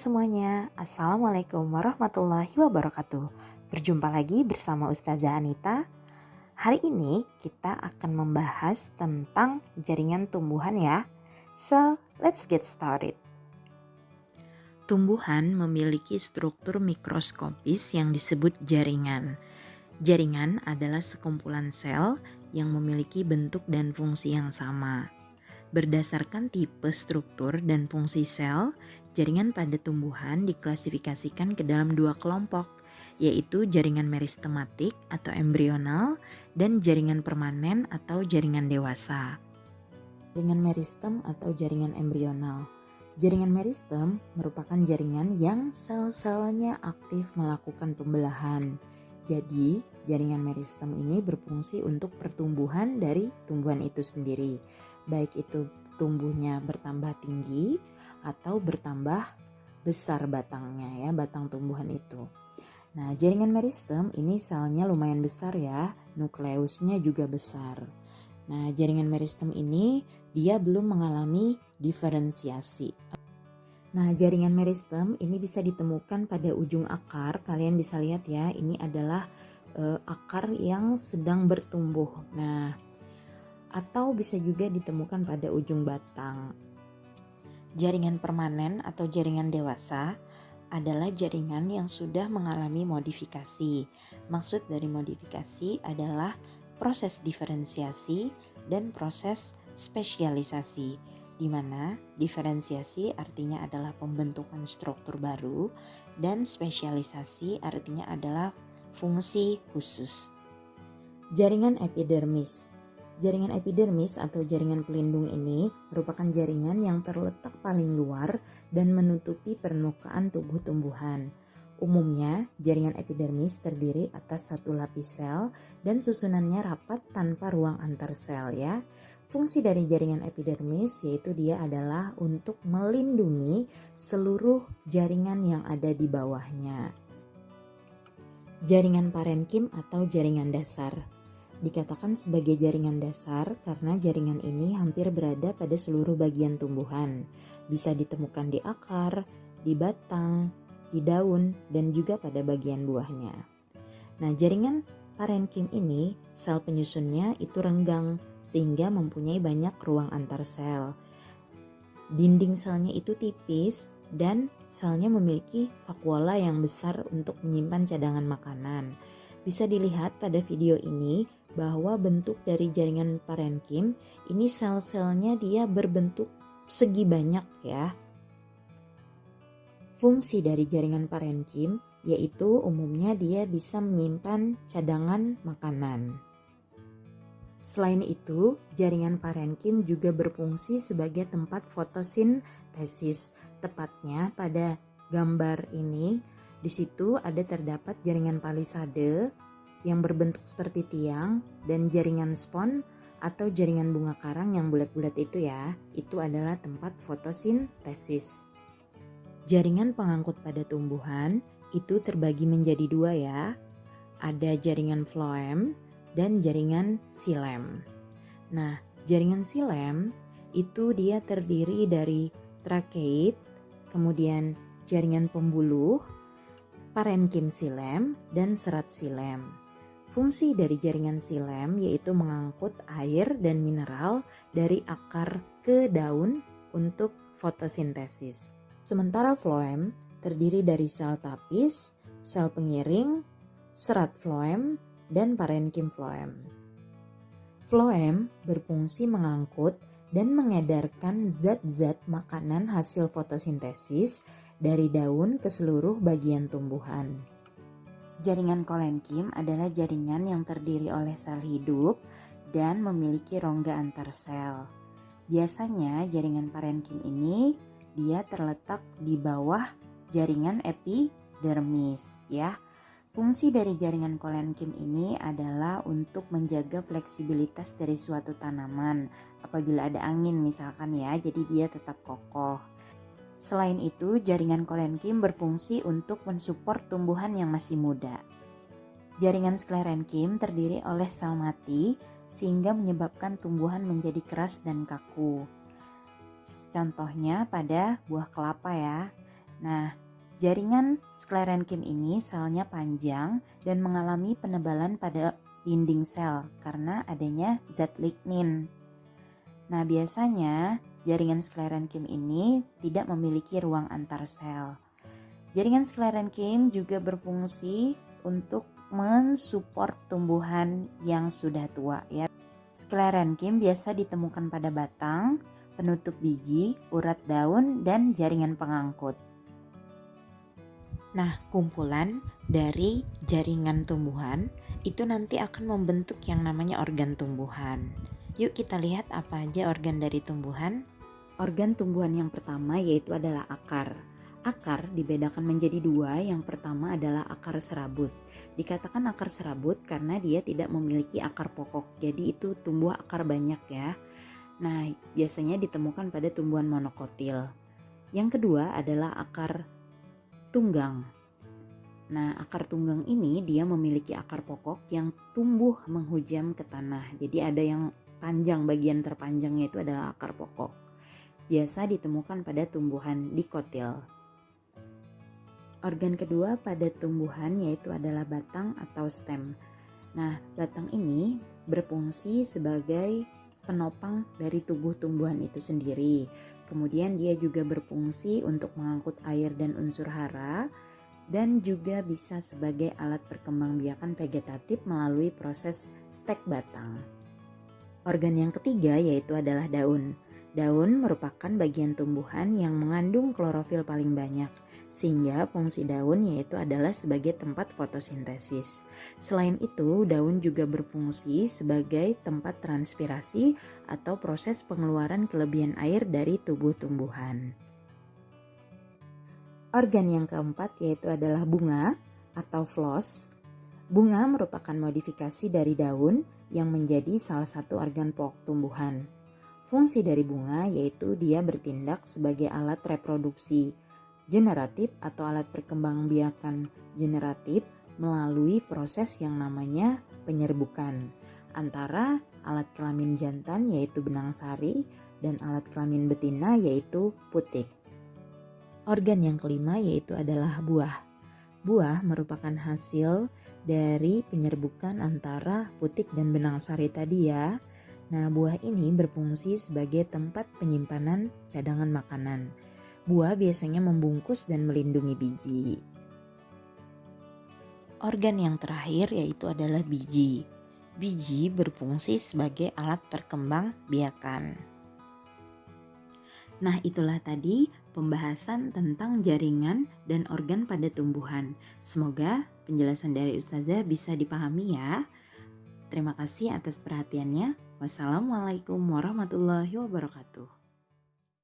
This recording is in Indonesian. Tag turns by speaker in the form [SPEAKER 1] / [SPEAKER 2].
[SPEAKER 1] semuanya, Assalamualaikum warahmatullahi wabarakatuh. Berjumpa lagi bersama Ustazah Anita. Hari ini kita akan membahas tentang jaringan tumbuhan ya. So, let's get started. Tumbuhan memiliki struktur mikroskopis yang disebut jaringan. Jaringan adalah sekumpulan sel yang memiliki bentuk dan fungsi yang sama. Berdasarkan tipe struktur dan fungsi sel, jaringan pada tumbuhan diklasifikasikan ke dalam dua kelompok, yaitu jaringan meristematik atau embrional dan jaringan permanen atau jaringan dewasa. Jaringan meristem atau jaringan embrional. Jaringan meristem merupakan jaringan yang sel-selnya aktif melakukan pembelahan. Jadi, jaringan meristem ini berfungsi untuk pertumbuhan dari tumbuhan itu sendiri. Baik itu tumbuhnya bertambah tinggi atau bertambah besar batangnya ya, batang tumbuhan itu. Nah, jaringan meristem ini selnya lumayan besar ya, nukleusnya juga besar. Nah, jaringan meristem ini dia belum mengalami diferensiasi. Nah, jaringan meristem ini bisa ditemukan pada ujung akar. Kalian bisa lihat ya, ini adalah akar yang sedang bertumbuh. Nah, atau bisa juga ditemukan pada ujung batang. Jaringan permanen atau jaringan dewasa adalah jaringan yang sudah mengalami modifikasi. Maksud dari modifikasi adalah proses diferensiasi dan proses spesialisasi, di mana diferensiasi artinya adalah pembentukan struktur baru dan spesialisasi artinya adalah fungsi khusus. Jaringan epidermis. Jaringan epidermis atau jaringan pelindung ini merupakan jaringan yang terletak paling luar dan menutupi permukaan tubuh tumbuhan. Umumnya, jaringan epidermis terdiri atas satu lapis sel dan susunannya rapat tanpa ruang antar sel ya. Fungsi dari jaringan epidermis yaitu dia adalah untuk melindungi seluruh jaringan yang ada di bawahnya. Jaringan parenkim atau jaringan dasar. Dikatakan sebagai jaringan dasar karena jaringan ini hampir berada pada seluruh bagian tumbuhan. Bisa ditemukan di akar, di batang, di daun, dan juga pada bagian buahnya. Nah, jaringan parenkim ini sel penyusunnya itu renggang sehingga mempunyai banyak ruang antar sel. Dinding selnya itu tipis dan selnya memiliki vakuola yang besar untuk menyimpan cadangan makanan. Bisa dilihat pada video ini bahwa bentuk dari jaringan parenkim ini sel-selnya dia berbentuk segi banyak ya. Fungsi dari jaringan parenkim yaitu umumnya dia bisa menyimpan cadangan makanan. Selain itu, jaringan parenkim juga berfungsi sebagai tempat fotosintesis. Tepatnya pada gambar ini, di situ ada terdapat jaringan palisade yang berbentuk seperti tiang dan jaringan spon atau jaringan bunga karang yang bulat-bulat itu ya, itu adalah tempat fotosintesis. Jaringan pengangkut pada tumbuhan itu terbagi menjadi dua ya, ada jaringan floem dan jaringan xilem. Nah, jaringan xilem itu dia terdiri dari trakeit, kemudian jaringan pembuluh, parenkim xilem, dan serat xilem. Fungsi dari jaringan xilem yaitu mengangkut air dan mineral dari akar ke daun untuk fotosintesis. Sementara floem terdiri dari sel tapis, sel pengiring, serat floem, dan parenkim floem. Floem berfungsi mengangkut dan mengedarkan zat-zat makanan hasil fotosintesis dari daun ke seluruh bagian tumbuhan. Jaringan kolenkim adalah jaringan yang terdiri oleh sel hidup dan memiliki rongga antar sel. Biasanya jaringan parenkim ini dia terletak di bawah jaringan epidermis ya. Fungsi dari jaringan kolenkim ini adalah untuk menjaga fleksibilitas dari suatu tanaman apabila ada angin misalkan ya, jadi dia tetap kokoh. Selain itu, jaringan kolenkim berfungsi untuk mensupport tumbuhan yang masih muda. Jaringan sklerenkim terdiri oleh sel mati sehingga menyebabkan tumbuhan menjadi keras dan kaku. Contohnya pada buah kelapa ya. Nah, jaringan sklerenkim ini selnya panjang dan mengalami penebalan pada dinding sel karena adanya zat lignin. Nah, biasanya jaringan sklerenkim ini tidak memiliki ruang antar sel. Jaringan sklerenkim juga berfungsi untuk mensupport tumbuhan yang sudah tua ya. Sklerenkim biasa ditemukan pada batang, penutup biji, urat daun, dan jaringan pengangkut. Nah, kumpulan dari jaringan tumbuhan itu nanti akan membentuk yang namanya organ tumbuhan. Yuk kita lihat apa aja organ dari tumbuhan. Organ tumbuhan yang pertama yaitu adalah akar. Akar dibedakan menjadi dua, yang pertama adalah akar serabut. Dikatakan akar serabut karena dia tidak memiliki akar pokok, jadi itu tumbuh akar banyak ya. Nah, biasanya ditemukan pada tumbuhan monokotil. Yang kedua adalah akar tunggang. Nah, akar tunggang ini dia memiliki akar pokok yang tumbuh menghujam ke tanah. Jadi ada yang panjang, bagian terpanjangnya itu adalah akar pokok. Biasa ditemukan pada tumbuhan dikotil. Organ kedua pada tumbuhan yaitu adalah batang atau stem. Nah, batang ini berfungsi sebagai penopang dari tubuh tumbuhan itu sendiri. Kemudian dia juga berfungsi untuk mengangkut air dan unsur hara, dan juga bisa sebagai alat perkembangbiakan vegetatif melalui proses stek batang. Organ yang ketiga yaitu adalah daun. Daun merupakan bagian tumbuhan yang mengandung klorofil paling banyak, sehingga fungsi daun yaitu adalah sebagai tempat fotosintesis. Selain itu, daun juga berfungsi sebagai tempat transpirasi atau proses pengeluaran kelebihan air dari tubuh tumbuhan. Organ yang keempat yaitu adalah bunga atau floss. Bunga merupakan modifikasi dari daun yang menjadi salah satu organ pokok tumbuhan. Fungsi dari bunga yaitu dia bertindak sebagai alat reproduksi generatif atau alat perkembangbiakan generatif melalui proses yang namanya penyerbukan antara alat kelamin jantan yaitu benang sari dan alat kelamin betina yaitu putik. Organ yang kelima yaitu adalah buah. Buah merupakan hasil dari penyerbukan antara putik dan benang sari tadi ya. Nah, buah ini berfungsi sebagai tempat penyimpanan cadangan makanan. Buah biasanya membungkus dan melindungi biji. Organ yang terakhir yaitu adalah biji. Biji berfungsi sebagai alat perkembang biakan. Nah, itulah tadi pembahasan tentang jaringan dan organ pada tumbuhan. Semoga penjelasan dari Ustazah bisa dipahami ya. Terima kasih atas perhatiannya. Wassalamualaikum warahmatullahi wabarakatuh.